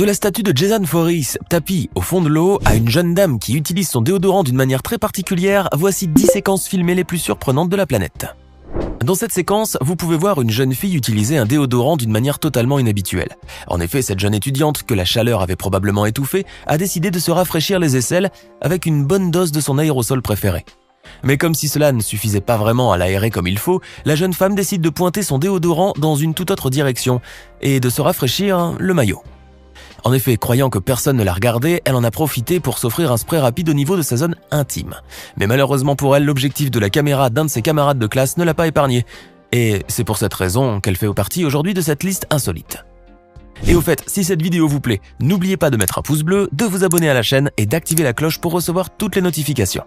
De la statue de Jason Voorhees tapie au fond de l'eau à une jeune dame qui utilise son déodorant d'une manière très particulière, voici 10 séquences filmées les plus surprenantes de la planète. Dans cette séquence, vous pouvez voir une jeune fille utiliser un déodorant d'une manière totalement inhabituelle. En effet, cette jeune étudiante, que la chaleur avait probablement étouffée, a décidé de se rafraîchir les aisselles avec une bonne dose de son aérosol préféré. Mais comme si cela ne suffisait pas vraiment à l'aérer comme il faut, la jeune femme décide de pointer son déodorant dans une toute autre direction et de se rafraîchir le maillot. En effet, croyant que personne ne la regardait, elle en a profité pour s'offrir un spray rapide au niveau de sa zone intime. Mais malheureusement pour elle, l'objectif de la caméra d'un de ses camarades de classe ne l'a pas épargnée. Et c'est pour cette raison qu'elle fait partie aujourd'hui de cette liste insolite. Et au fait, si cette vidéo vous plaît, n'oubliez pas de mettre un pouce bleu, de vous abonner à la chaîne et d'activer la cloche pour recevoir toutes les notifications.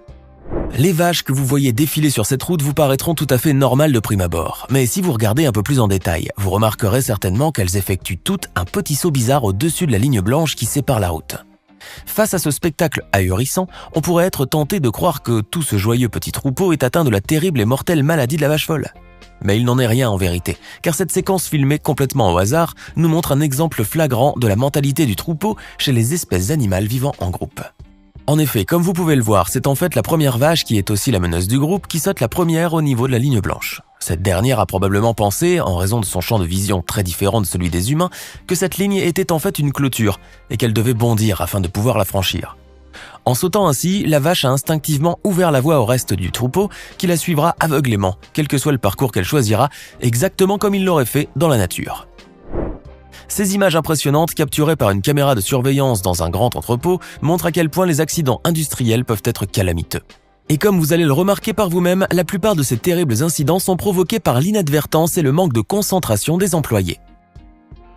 Les vaches que vous voyez défiler sur cette route vous paraîtront tout à fait normales de prime abord. Mais si vous regardez un peu plus en détail, vous remarquerez certainement qu'elles effectuent toutes un petit saut bizarre au-dessus de la ligne blanche qui sépare la route. Face à ce spectacle ahurissant, on pourrait être tenté de croire que tout ce joyeux petit troupeau est atteint de la terrible et mortelle maladie de la vache folle. Mais il n'en est rien en vérité, car cette séquence filmée complètement au hasard nous montre un exemple flagrant de la mentalité du troupeau chez les espèces animales vivant en groupe. En effet, comme vous pouvez le voir, c'est en fait la première vache qui est aussi la meneuse du groupe qui saute la première au niveau de la ligne blanche. Cette dernière a probablement pensé, en raison de son champ de vision très différent de celui des humains, que cette ligne était en fait une clôture et qu'elle devait bondir afin de pouvoir la franchir. En sautant ainsi, la vache a instinctivement ouvert la voie au reste du troupeau qui la suivra aveuglément, quel que soit le parcours qu'elle choisira, exactement comme il l'aurait fait dans la nature. Ces images impressionnantes, capturées par une caméra de surveillance dans un grand entrepôt, montrent à quel point les accidents industriels peuvent être calamiteux. Et comme vous allez le remarquer par vous-même, la plupart de ces terribles incidents sont provoqués par l'inadvertance et le manque de concentration des employés.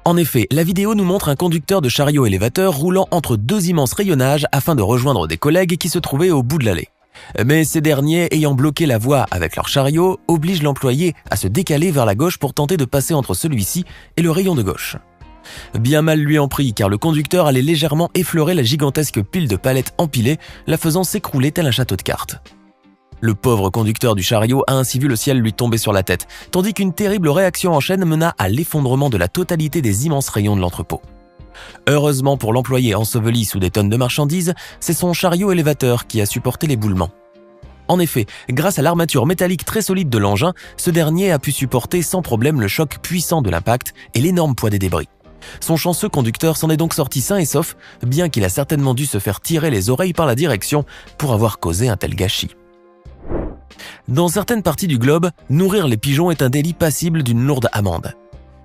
En effet, la vidéo nous montre un conducteur de chariot élévateur roulant entre deux immenses rayonnages afin de rejoindre des collègues qui se trouvaient au bout de l'allée. Mais ces derniers, ayant bloqué la voie avec leur chariot, obligent l'employé à se décaler vers la gauche pour tenter de passer entre celui-ci et le rayon de gauche. Bien mal lui en prit, car le conducteur allait légèrement effleurer la gigantesque pile de palettes empilées, la faisant s'écrouler tel un château de cartes. Le pauvre conducteur du chariot a ainsi vu le ciel lui tomber sur la tête, tandis qu'une terrible réaction en chaîne mena à l'effondrement de la totalité des immenses rayons de l'entrepôt. Heureusement pour l'employé enseveli sous des tonnes de marchandises, c'est son chariot élévateur qui a supporté l'éboulement. En effet, grâce à l'armature métallique très solide de l'engin, ce dernier a pu supporter sans problème le choc puissant de l'impact et l'énorme poids des débris. Son chanceux conducteur s'en est donc sorti sain et sauf, bien qu'il a certainement dû se faire tirer les oreilles par la direction pour avoir causé un tel gâchis. Dans certaines parties du globe, nourrir les pigeons est un délit passible d'une lourde amende.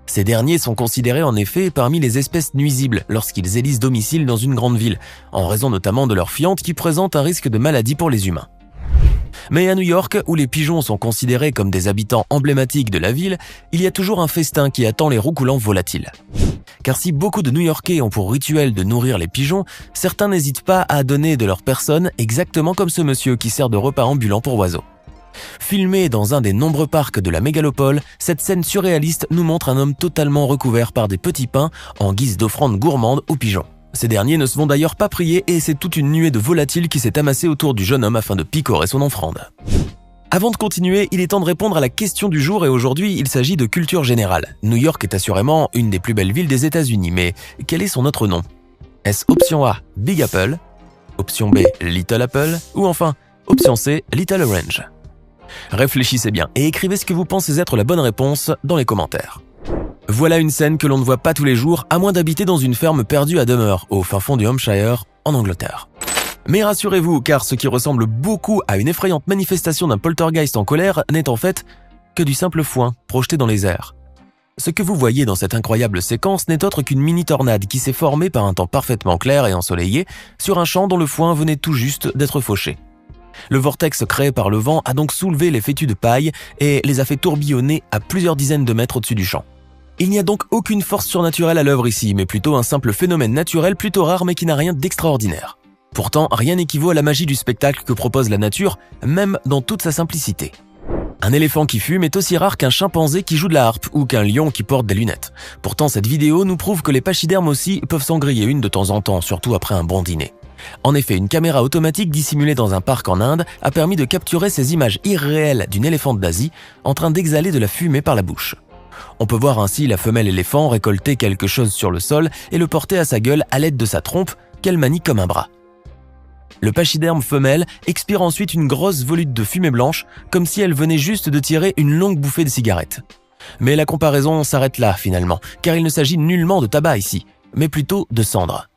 Ces derniers sont considérés en effet parmi les espèces nuisibles lorsqu'ils élisent domicile dans une grande ville, en raison notamment de leur fiente qui présente un risque de maladie pour les humains. Mais à New York, où les pigeons sont considérés comme des habitants emblématiques de la ville, il y a toujours un festin qui attend les roucoulants volatiles. Car si beaucoup de New-Yorkais ont pour rituel de nourrir les pigeons, certains n'hésitent pas à donner de leur personne exactement comme ce monsieur qui sert de repas ambulant pour oiseaux. Filmé dans un des nombreux parcs de la mégalopole, cette scène surréaliste nous montre un homme totalement recouvert par des petits pains en guise d'offrande gourmande aux pigeons. Ces derniers ne se vont d'ailleurs pas prier et c'est toute une nuée de volatiles qui s'est amassée autour du jeune homme afin de picorer son offrande. Avant de continuer, il est temps de répondre à la question du jour et aujourd'hui, il s'agit de culture générale. New York est assurément une des plus belles villes des États-Unis, mais quel est son autre nom? Est-ce option A, Big Apple, option B, Little Apple, ou enfin, option C, Little Orange? Réfléchissez bien et écrivez ce que vous pensez être la bonne réponse dans les commentaires. Voilà une scène que l'on ne voit pas tous les jours, à moins d'habiter dans une ferme perdue à demeure, au fin fond du Hampshire, en Angleterre. Mais rassurez-vous, car ce qui ressemble beaucoup à une effrayante manifestation d'un poltergeist en colère n'est en fait que du simple foin projeté dans les airs. Ce que vous voyez dans cette incroyable séquence n'est autre qu'une mini-tornade qui s'est formée par un temps parfaitement clair et ensoleillé sur un champ dont le foin venait tout juste d'être fauché. Le vortex créé par le vent a donc soulevé les fétus de paille et les a fait tourbillonner à plusieurs dizaines de mètres au-dessus du champ. Il n'y a donc aucune force surnaturelle à l'œuvre ici, mais plutôt un simple phénomène naturel plutôt rare mais qui n'a rien d'extraordinaire. Pourtant, rien n'équivaut à la magie du spectacle que propose la nature, même dans toute sa simplicité. Un éléphant qui fume est aussi rare qu'un chimpanzé qui joue de la harpe ou qu'un lion qui porte des lunettes. Pourtant, cette vidéo nous prouve que les pachydermes aussi peuvent s'en griller une de temps en temps, surtout après un bon dîner. En effet, une caméra automatique dissimulée dans un parc en Inde a permis de capturer ces images irréelles d'une éléphante d'Asie en train d'exhaler de la fumée par la bouche. On peut voir ainsi la femelle éléphant récolter quelque chose sur le sol et le porter à sa gueule à l'aide de sa trompe qu'elle manie comme un bras. Le pachyderme femelle expire ensuite une grosse volute de fumée blanche, comme si elle venait juste de tirer une longue bouffée de cigarette. Mais la comparaison s'arrête là finalement, car il ne s'agit nullement de tabac ici, mais plutôt de cendre.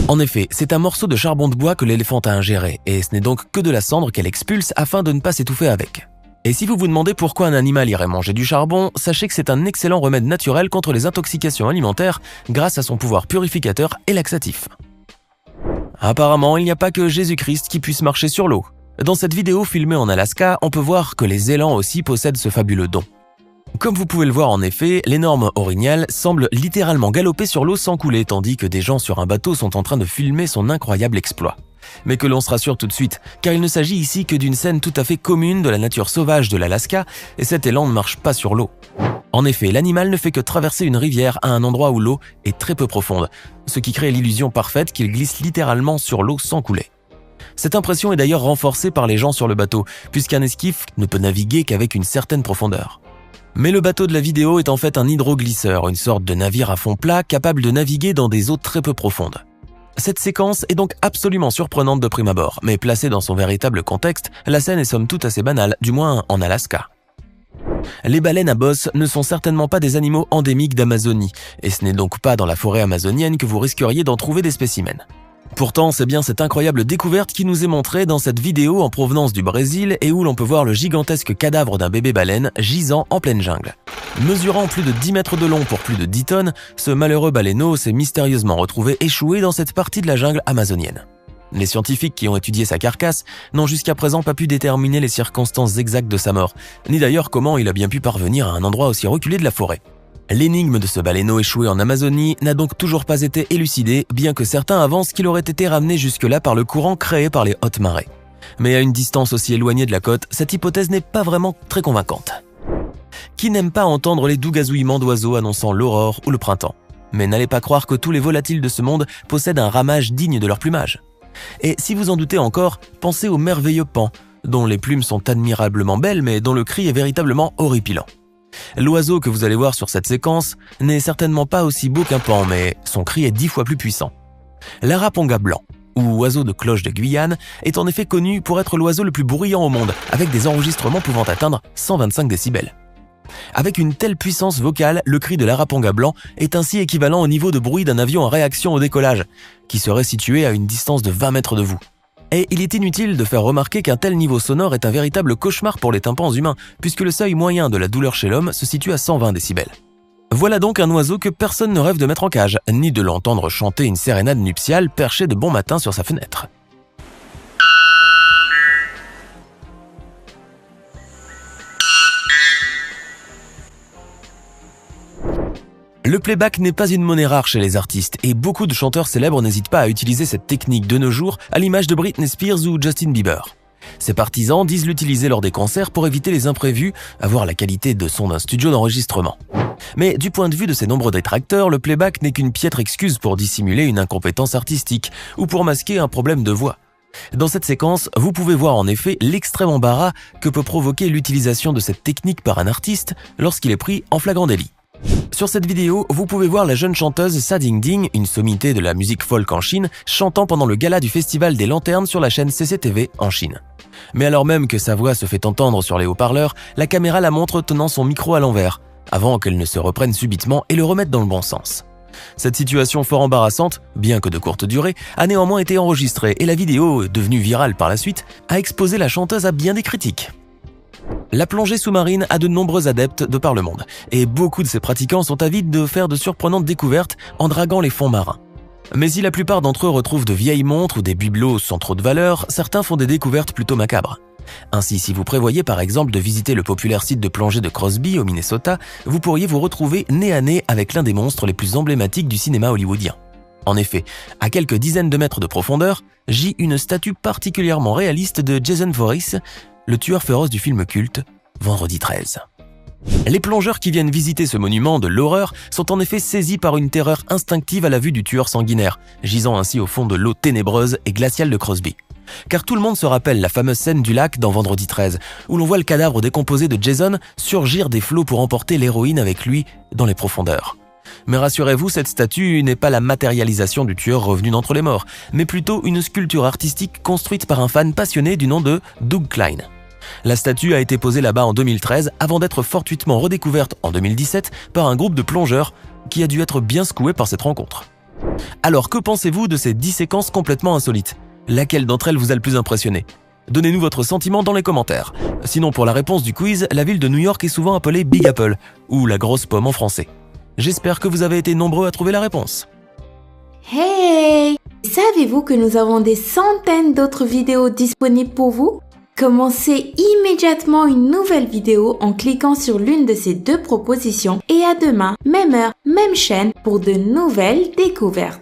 En effet, c'est un morceau de charbon de bois que l'éléphante a ingéré, et ce n'est donc que de la cendre qu'elle expulse afin de ne pas s'étouffer avec. Et si vous vous demandez pourquoi un animal irait manger du charbon, sachez que c'est un excellent remède naturel contre les intoxications alimentaires grâce à son pouvoir purificateur et laxatif. Apparemment, il n'y a pas que Jésus-Christ qui puisse marcher sur l'eau. Dans cette vidéo filmée en Alaska, on peut voir que les élans aussi possèdent ce fabuleux don. Comme vous pouvez le voir en effet, l'énorme orignal semble littéralement galoper sur l'eau sans couler, tandis que des gens sur un bateau sont en train de filmer son incroyable exploit. Mais que l'on se rassure tout de suite, car il ne s'agit ici que d'une scène tout à fait commune de la nature sauvage de l'Alaska, et cet élan ne marche pas sur l'eau. En effet, l'animal ne fait que traverser une rivière à un endroit où l'eau est très peu profonde, ce qui crée l'illusion parfaite qu'il glisse littéralement sur l'eau sans couler. Cette impression est d'ailleurs renforcée par les gens sur le bateau, puisqu'un esquif ne peut naviguer qu'avec une certaine profondeur. Mais le bateau de la vidéo est en fait un hydroglisseur, une sorte de navire à fond plat capable de naviguer dans des eaux très peu profondes. Cette séquence est donc absolument surprenante de prime abord, mais placée dans son véritable contexte, la scène est somme toute assez banale, du moins en Alaska. Les baleines à bosse ne sont certainement pas des animaux endémiques d'Amazonie, et ce n'est donc pas dans la forêt amazonienne que vous risqueriez d'en trouver des spécimens. Pourtant, c'est bien cette incroyable découverte qui nous est montrée dans cette vidéo en provenance du Brésil et où l'on peut voir le gigantesque cadavre d'un bébé baleine gisant en pleine jungle. Mesurant plus de 10 mètres de long pour plus de 10 tonnes, ce malheureux baleineau s'est mystérieusement retrouvé échoué dans cette partie de la jungle amazonienne. Les scientifiques qui ont étudié sa carcasse n'ont jusqu'à présent pas pu déterminer les circonstances exactes de sa mort, ni d'ailleurs comment il a bien pu parvenir à un endroit aussi reculé de la forêt. L'énigme de ce baleineau échoué en Amazonie n'a donc toujours pas été élucidée, bien que certains avancent qu'il aurait été ramené jusque-là par le courant créé par les hautes marées. Mais à une distance aussi éloignée de la côte, cette hypothèse n'est pas vraiment très convaincante. Qui n'aime pas entendre les doux gazouillements d'oiseaux annonçant l'aurore ou le printemps? Mais n'allez pas croire que tous les volatiles de ce monde possèdent un ramage digne de leur plumage. Et si vous en doutez encore, pensez au merveilleux paon, dont les plumes sont admirablement belles mais dont le cri est véritablement horripilant. L'oiseau que vous allez voir sur cette séquence n'est certainement pas aussi beau qu'un paon, mais son cri est 10 fois plus puissant. L'araponga blanc, ou oiseau de cloche de Guyane, est en effet connu pour être l'oiseau le plus bruyant au monde, avec des enregistrements pouvant atteindre 125 décibels. Avec une telle puissance vocale, le cri de l'araponga blanc est ainsi équivalent au niveau de bruit d'un avion en réaction au décollage, qui serait situé à une distance de 20 mètres de vous. Et il est inutile de faire remarquer qu'un tel niveau sonore est un véritable cauchemar pour les tympans humains, puisque le seuil moyen de la douleur chez l'homme se situe à 120 décibels. Voilà donc un oiseau que personne ne rêve de mettre en cage, ni de l'entendre chanter une sérénade nuptiale perché de bon matin sur sa fenêtre. Le playback n'est pas une monnaie rare chez les artistes et beaucoup de chanteurs célèbres n'hésitent pas à utiliser cette technique de nos jours à l'image de Britney Spears ou Justin Bieber. Ses partisans disent l'utiliser lors des concerts pour éviter les imprévus, avoir la qualité de son d'un studio d'enregistrement. Mais du point de vue de ses nombreux détracteurs, le playback n'est qu'une piètre excuse pour dissimuler une incompétence artistique ou pour masquer un problème de voix. Dans cette séquence, vous pouvez voir en effet l'extrême embarras que peut provoquer l'utilisation de cette technique par un artiste lorsqu'il est pris en flagrant délit. Sur cette vidéo, vous pouvez voir la jeune chanteuse Sa Dingding, une sommité de la musique folk en Chine, chantant pendant le gala du Festival des Lanternes sur la chaîne CCTV en Chine. Mais alors même que sa voix se fait entendre sur les haut-parleurs, la caméra la montre tenant son micro à l'envers, avant qu'elle ne se reprenne subitement et le remette dans le bon sens. Cette situation fort embarrassante, bien que de courte durée, a néanmoins été enregistrée et la vidéo, devenue virale par la suite, a exposé la chanteuse à bien des critiques. La plongée sous-marine a de nombreux adeptes de par le monde, et beaucoup de ses pratiquants sont avides de faire de surprenantes découvertes en draguant les fonds marins. Mais si la plupart d'entre eux retrouvent de vieilles montres ou des bibelots sans trop de valeur, certains font des découvertes plutôt macabres. Ainsi, si vous prévoyez par exemple de visiter le populaire site de plongée de Crosby au Minnesota, vous pourriez vous retrouver nez à nez avec l'un des monstres les plus emblématiques du cinéma hollywoodien. En effet, à quelques dizaines de mètres de profondeur, gît une statue particulièrement réaliste de Jason Voorhees, le tueur féroce du film culte Vendredi 13. Les plongeurs qui viennent visiter ce monument de l'horreur sont en effet saisis par une terreur instinctive à la vue du tueur sanguinaire, gisant ainsi au fond de l'eau ténébreuse et glaciale de Crosby. Car tout le monde se rappelle la fameuse scène du lac dans Vendredi 13, où l'on voit le cadavre décomposé de Jason surgir des flots pour emporter l'héroïne avec lui dans les profondeurs. Mais rassurez-vous, cette statue n'est pas la matérialisation du tueur revenu d'entre les morts, mais plutôt une sculpture artistique construite par un fan passionné du nom de Doug Klein. La statue a été posée là-bas en 2013 avant d'être fortuitement redécouverte en 2017 par un groupe de plongeurs qui a dû être bien secoué par cette rencontre. Alors que pensez-vous de ces 10 séquences complètement insolites? Laquelle d'entre elles vous a le plus impressionné? Donnez-nous votre sentiment dans les commentaires. Sinon, pour la réponse du quiz, la ville de New York est souvent appelée Big Apple, ou la grosse pomme en français. J'espère que vous avez été nombreux à trouver la réponse. Hey! Savez-vous que nous avons des centaines d'autres vidéos disponibles pour vous? Commencez immédiatement une nouvelle vidéo en cliquant sur l'une de ces 2 propositions et à demain, même heure, même chaîne pour de nouvelles découvertes.